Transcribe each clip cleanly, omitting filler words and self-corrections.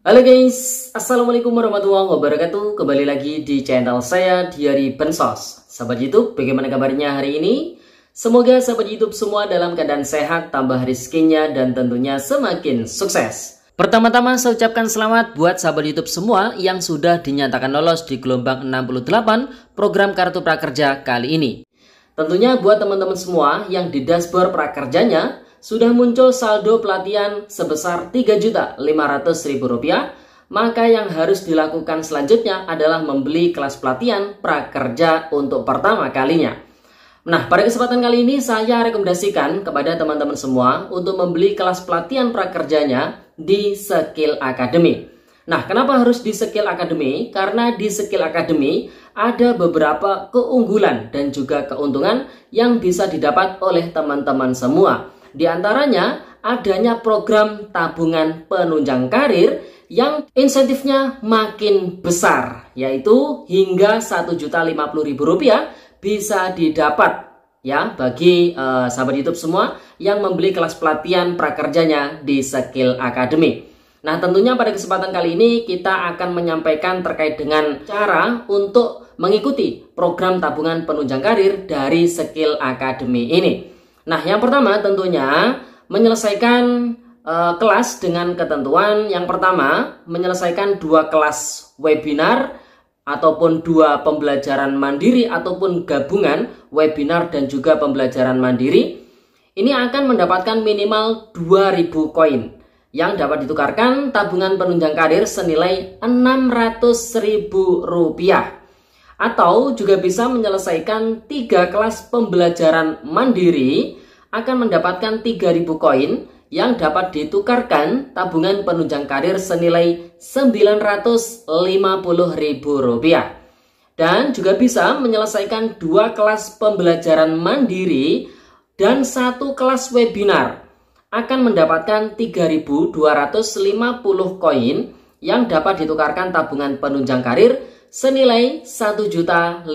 Halo guys, Assalamualaikum warahmatullahi wabarakatuh. Kembali lagi di channel saya Diary Bensos. Sahabat YouTube, bagaimana kabarnya hari ini? Semoga sahabat YouTube semua dalam keadaan sehat, tambah rezekinya, dan tentunya semakin sukses. Pertama-tama saya ucapkan selamat buat sahabat YouTube semua yang sudah dinyatakan lolos di gelombang 68 program Kartu Prakerja kali ini. Tentunya buat teman-teman semua yang di dashboard prakerjanya sudah muncul saldo pelatihan sebesar Rp3.500.000, maka yang harus dilakukan selanjutnya adalah membeli kelas pelatihan prakerja untuk pertama kalinya. Nah, pada kesempatan kali ini saya rekomendasikan kepada teman-teman semua untuk membeli kelas pelatihan prakerjanya di Skill Academy. Nah, kenapa harus di Skill Academy? Karena di Skill Academy ada beberapa keunggulan dan juga keuntungan yang bisa didapat oleh teman-teman semua. Di antaranya adanya program tabungan penunjang karir yang insentifnya makin besar, yaitu hingga Rp1.050.000 bisa didapat ya bagi sahabat YouTube semua yang membeli kelas pelatihan prakerjanya di Skill Academy. Nah, tentunya pada kesempatan kali ini kita akan menyampaikan terkait dengan cara untuk mengikuti program tabungan penunjang karir dari Skill Academy ini. Nah, yang pertama tentunya menyelesaikan kelas dengan ketentuan. Yang pertama, menyelesaikan 2 kelas webinar ataupun 2 pembelajaran mandiri ataupun gabungan webinar dan juga pembelajaran mandiri. Ini akan mendapatkan minimal 2.000 koin yang dapat ditukarkan tabungan penunjang karir senilai Rp600.000. Atau juga bisa menyelesaikan 3 kelas pembelajaran mandiri akan mendapatkan 3.000 koin yang dapat ditukarkan tabungan penunjang karir senilai Rp950.000. Dan juga bisa menyelesaikan 2 kelas pembelajaran mandiri dan 1 kelas webinar akan mendapatkan 3.250 koin yang dapat ditukarkan tabungan penunjang karir senilai Rp1.050.000.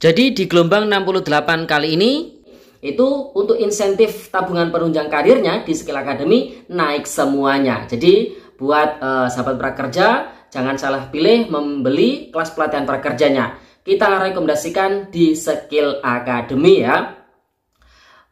Jadi di gelombang 68 kali ini itu untuk insentif tabungan penunjang karirnya di Skill Academy naik semuanya. Jadi buat sahabat prakerja jangan salah pilih membeli kelas pelatihan prakerjanya. Kita rekomendasikan di Skill Academy ya.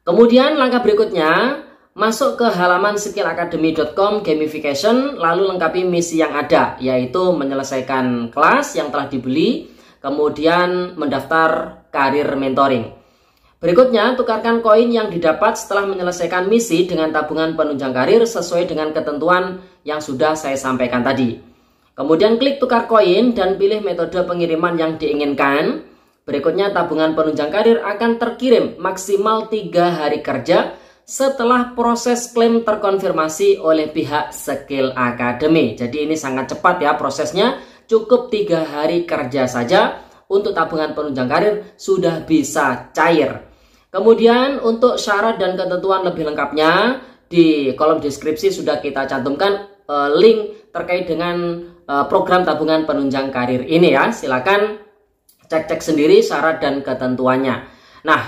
Kemudian langkah berikutnya, masuk ke halaman skillacademy.com gamification, lalu lengkapi misi yang ada, yaitu menyelesaikan kelas yang telah dibeli, kemudian mendaftar karir mentoring. Berikutnya, tukarkan koin yang didapat setelah menyelesaikan misi dengan tabungan penunjang karir sesuai dengan ketentuan yang sudah saya sampaikan tadi. Kemudian klik tukar koin dan pilih metode pengiriman yang diinginkan. Berikutnya, tabungan penunjang karir akan terkirim maksimal 3 hari kerja setelah proses klaim terkonfirmasi oleh pihak Skill Academy. Jadi ini sangat cepat ya prosesnya, cukup 3 hari kerja saja untuk tabungan penunjang karir sudah bisa cair. Kemudian untuk syarat dan ketentuan lebih lengkapnya di kolom deskripsi sudah kita cantumkan link terkait dengan program tabungan penunjang karir ini ya. Silakan cek-cek sendiri syarat dan ketentuannya. Nah,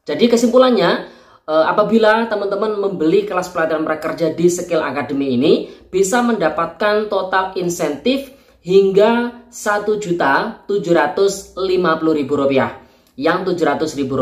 jadi kesimpulannya, apabila teman-teman membeli kelas pelatihan prakerja di Skill Academy ini bisa mendapatkan total insentif hingga Rp1.750.000. Yang Rp700.000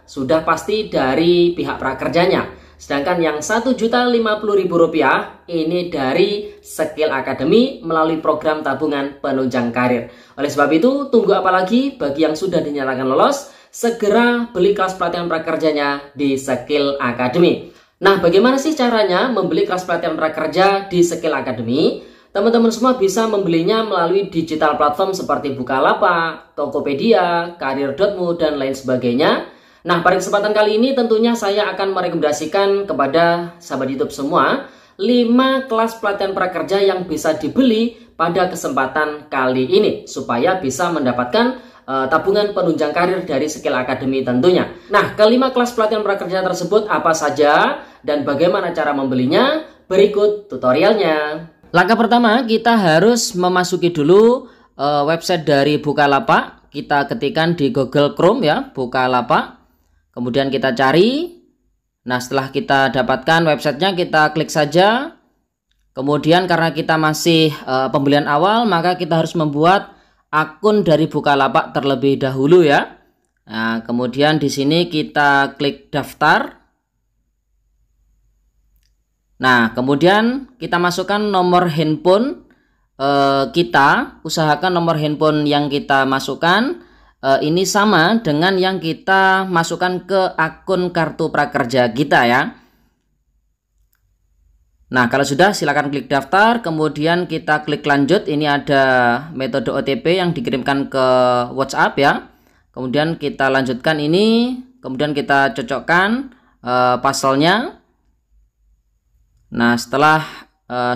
sudah pasti dari pihak prakerjanya. Sedangkan yang Rp1.050.000 ini dari Skill Academy melalui program tabungan penunjang karir. Oleh sebab itu, tunggu apa lagi bagi yang sudah dinyatakan lolos, segera beli kelas pelatihan prakerjanya di Skill Academy. Nah, bagaimana sih caranya membeli kelas pelatihan prakerja di Skill Academy? Teman-teman semua bisa membelinya melalui digital platform seperti Bukalapak, Tokopedia, Karir.mu, dan lain sebagainya. Nah, pada kesempatan kali ini tentunya saya akan merekomendasikan kepada sahabat YouTube semua 5 kelas pelatihan prakerja yang bisa dibeli pada kesempatan kali ini supaya bisa mendapatkan tabungan penunjang karir dari Skill Academy tentunya. Nah, kelima kelas pelatihan prakerja tersebut apa saja dan bagaimana cara membelinya? Berikut tutorialnya. Langkah pertama, kita harus memasuki dulu website dari Bukalapak. Kita ketikkan di Google Chrome ya, Bukalapak. Kemudian kita cari. Nah, setelah kita dapatkan websitenya, kita klik saja. Kemudian karena kita masih pembelian awal, maka kita harus membuat akun dari Bukalapak terlebih dahulu ya. Nah, kemudian di sini kita klik daftar. Nah, kemudian kita masukkan nomor handphone kita. Usahakan nomor handphone yang kita masukkan ini sama dengan yang kita masukkan ke akun kartu prakerja kita ya. Nah, kalau sudah silakan klik daftar, kemudian kita klik lanjut. Ini ada metode OTP yang dikirimkan ke WhatsApp ya. Kemudian kita lanjutkan ini, kemudian kita cocokkan pasalnya. Nah, setelah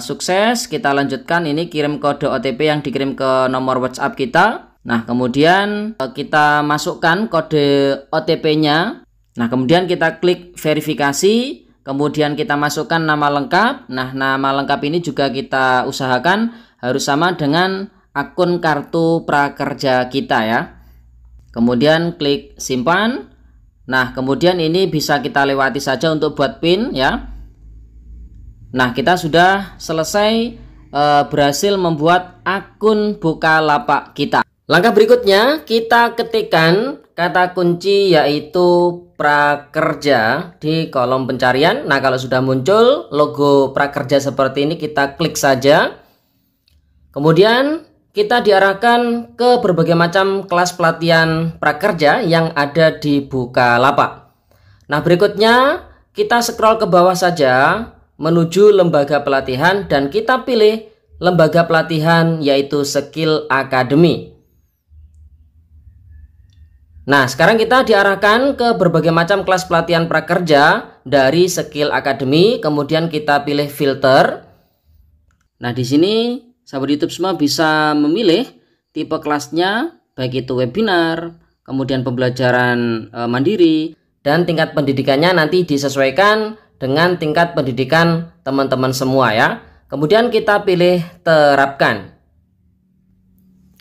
sukses kita lanjutkan, ini kirim kode OTP yang dikirim ke nomor WhatsApp kita. Nah, kemudian kita masukkan kode OTP-nya. Nah, kemudian kita klik verifikasi. Kemudian kita masukkan nama lengkap. Nah, nama lengkap ini juga kita usahakan harus sama dengan akun kartu prakerja kita ya. Kemudian klik simpan. Nah, kemudian ini bisa kita lewati saja untuk buat PIN ya. Nah, kita sudah selesai berhasil membuat akun Bukalapak kita. Langkah berikutnya kita ketikkan kata kunci yaitu prakerja di kolom pencarian. Nah, kalau sudah muncul logo prakerja seperti ini, kita klik saja. Kemudian kita diarahkan ke berbagai macam kelas pelatihan prakerja yang ada di Bukalapak. Nah, berikutnya kita scroll ke bawah saja menuju lembaga pelatihan dan kita pilih lembaga pelatihan yaitu Skill Academy. Nah, sekarang kita diarahkan ke berbagai macam kelas pelatihan prakerja dari Skill Academy, kemudian kita pilih filter. Nah, di sini sahabat YouTube semua bisa memilih tipe kelasnya, baik itu webinar, kemudian pembelajaran mandiri, dan tingkat pendidikannya nanti disesuaikan dengan tingkat pendidikan teman-teman semua ya. Kemudian kita pilih terapkan.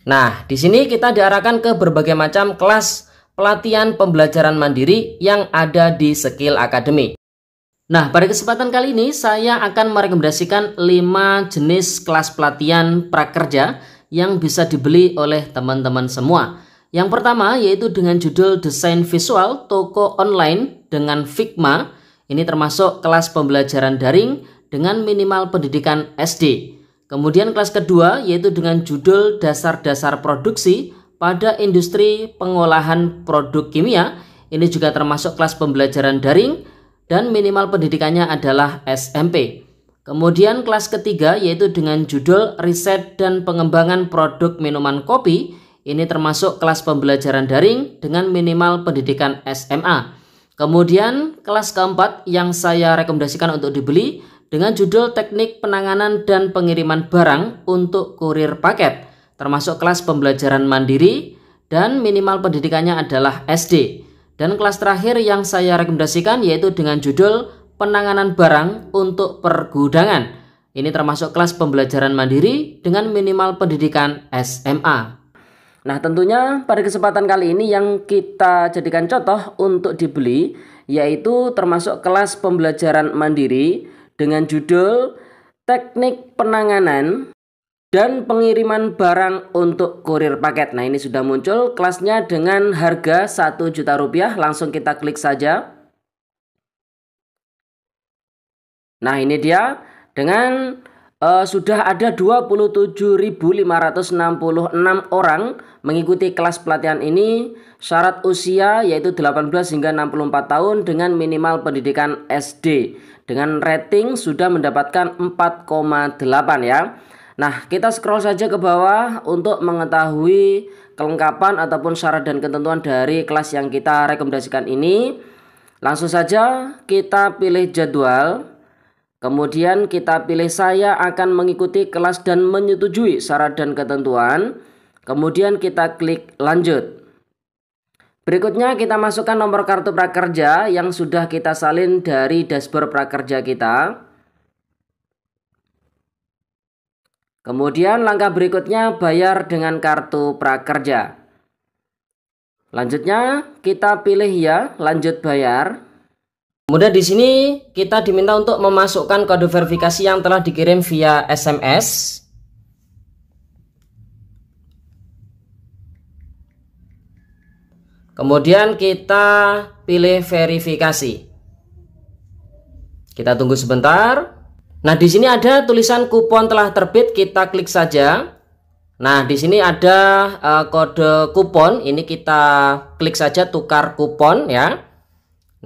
Nah, di sini kita diarahkan ke berbagai macam kelas pelatihan pembelajaran mandiri yang ada di Skill Academy. Nah, pada kesempatan kali ini saya akan merekomendasikan 5 jenis kelas pelatihan prakerja yang bisa dibeli oleh teman-teman semua. Yang pertama yaitu dengan judul Desain Visual Toko Online dengan Figma. Ini termasuk kelas pembelajaran daring dengan minimal pendidikan SD. Kemudian kelas kedua yaitu dengan judul Dasar-dasar Produksi pada industri pengolahan produk kimia. Ini juga termasuk kelas pembelajaran daring dan minimal pendidikannya adalah SMP. Kemudian kelas ketiga yaitu dengan judul Riset dan Pengembangan Produk Minuman Kopi. Ini termasuk kelas pembelajaran daring dengan minimal pendidikan SMA. Kemudian kelas keempat yang saya rekomendasikan untuk dibeli dengan judul Teknik Penanganan dan Pengiriman Barang untuk Kurir Paket, termasuk kelas pembelajaran mandiri dan minimal pendidikannya adalah SD. Dan kelas terakhir yang saya rekomendasikan yaitu dengan judul Penanganan Barang untuk Pergudangan. Ini termasuk kelas pembelajaran mandiri dengan minimal pendidikan SMA. Nah, tentunya pada kesempatan kali ini yang kita jadikan contoh untuk dibeli yaitu termasuk kelas pembelajaran mandiri dengan judul Teknik Penanganan dan Pengiriman Barang untuk Kurir Paket. Nah, ini sudah muncul kelasnya dengan harga Rp1.000.000. Langsung kita klik saja. Nah, ini dia dengan sudah ada 27.566 orang mengikuti kelas pelatihan ini. Syarat usia yaitu 18 hingga 64 tahun dengan minimal pendidikan SD. Dengan rating sudah mendapatkan 4,8 ya. Nah, kita scroll saja ke bawah untuk mengetahui kelengkapan ataupun syarat dan ketentuan dari kelas yang kita rekomendasikan ini. Langsung saja kita pilih jadwal. Kemudian kita pilih saya akan mengikuti kelas dan menyetujui syarat dan ketentuan. Kemudian kita klik lanjut. Berikutnya kita masukkan nomor kartu prakerja yang sudah kita salin dari dashboard prakerja kita. Kemudian langkah berikutnya bayar dengan kartu prakerja. Lanjutnya kita pilih ya lanjut bayar. Kemudian di sini kita diminta untuk memasukkan kode verifikasi yang telah dikirim via SMS. Kemudian kita pilih verifikasi. Kita tunggu sebentar. Nah, di sini ada tulisan kupon telah terbit, kita klik saja. Nah, di sini ada kode kupon, ini kita klik saja tukar kupon ya.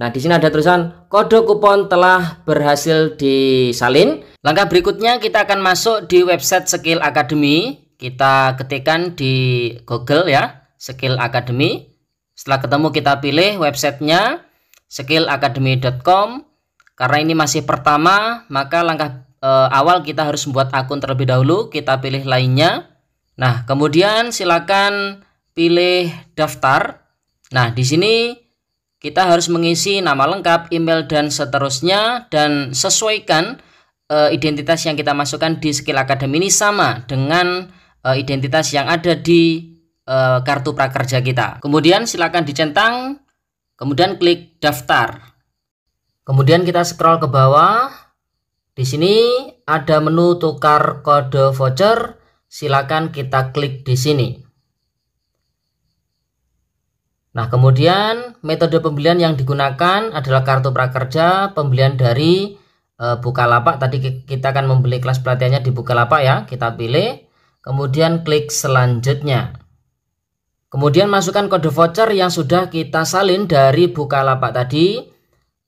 Nah, di sini ada tulisan kode kupon telah berhasil disalin. Langkah berikutnya kita akan masuk di website Skill Academy. Kita ketikkan di Google ya, Skill Academy. Setelah ketemu kita pilih websitenya skillacademy.com. Karena ini masih pertama, maka langkah awal kita harus membuat akun terlebih dahulu. Kita pilih lainnya. Nah, kemudian silakan pilih daftar. Nah, di sini kita harus mengisi nama lengkap, email, dan seterusnya, dan sesuaikan identitas yang kita masukkan di Skill Academy ini sama dengan identitas yang ada di kartu prakerja kita. Kemudian silakan dicentang, kemudian klik daftar. Kemudian kita scroll ke bawah. Di sini ada menu tukar kode voucher. Silakan kita klik di sini. Nah, kemudian metode pembelian yang digunakan adalah kartu prakerja, pembelian dari Bukalapak. Tadi kita akan membeli kelas pelatihannya di Bukalapak ya. Kita pilih, kemudian klik selanjutnya. Kemudian masukkan kode voucher yang sudah kita salin dari Bukalapak tadi.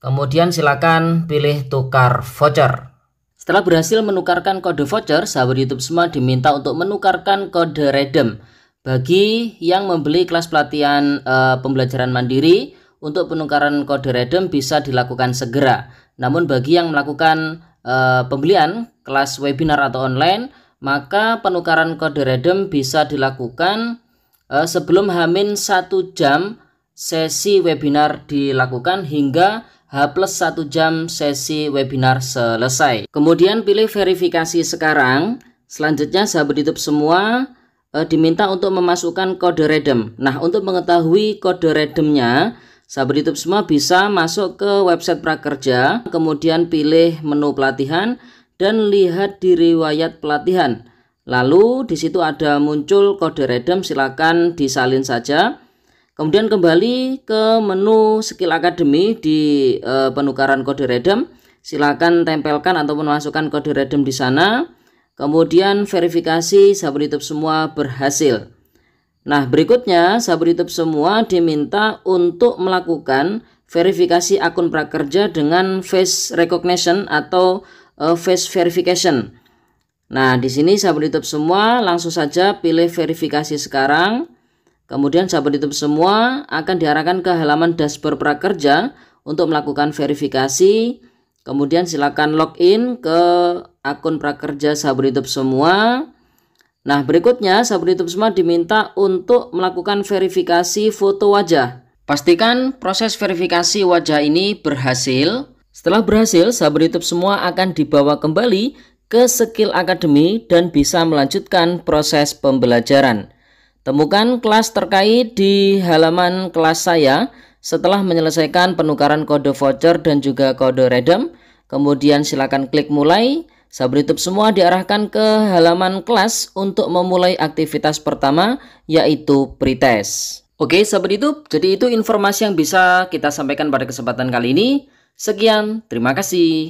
Kemudian silakan pilih tukar voucher. Setelah berhasil menukarkan kode voucher, sahabat YouTube semua diminta untuk menukarkan kode redeem. Bagi yang membeli kelas pelatihan pembelajaran mandiri, untuk penukaran kode redeem bisa dilakukan segera. Namun bagi yang melakukan pembelian kelas webinar atau online, maka penukaran kode redeem bisa dilakukan sebelum H-1 jam sesi webinar dilakukan hingga H+1 jam sesi webinar selesai. Kemudian pilih verifikasi sekarang. Selanjutnya sahabat YouTube semua diminta untuk memasukkan kode redeem. Nah, untuk mengetahui kode redeemnya, sahabat YouTube semua bisa masuk ke website prakerja, kemudian pilih menu pelatihan dan lihat di riwayat pelatihan. Lalu di situ ada muncul kode redeem, silakan disalin saja. Kemudian kembali ke menu Skill Academy di penukaran kode redeem, silakan tempelkan ataupun masukkan kode redeem di sana. Kemudian verifikasi sahabat YouTube semua berhasil. Nah, berikutnya sahabat YouTube semua diminta untuk melakukan verifikasi akun prakerja dengan face recognition atau face verification. Nah, di sini sahabat YouTube semua langsung saja pilih verifikasi sekarang. Kemudian sahabat YouTube semua akan diarahkan ke halaman dashboard prakerja untuk melakukan verifikasi. Kemudian silakan login ke akun prakerja sahabat YouTube semua. Nah, berikutnya sahabat YouTube semua diminta untuk melakukan verifikasi foto wajah. Pastikan proses verifikasi wajah ini berhasil. Setelah berhasil, sahabat YouTube semua akan dibawa kembali ke Skill Academy dan bisa melanjutkan proses pembelajaran. Temukan kelas terkait di halaman kelas saya setelah menyelesaikan penukaran kode voucher dan juga kode redeem. Kemudian silakan klik mulai. Sahabat YouTube semua diarahkan ke halaman kelas untuk memulai aktivitas pertama, yaitu pretest. Oke sahabat YouTube, jadi itu informasi yang bisa kita sampaikan pada kesempatan kali ini. Sekian, terima kasih.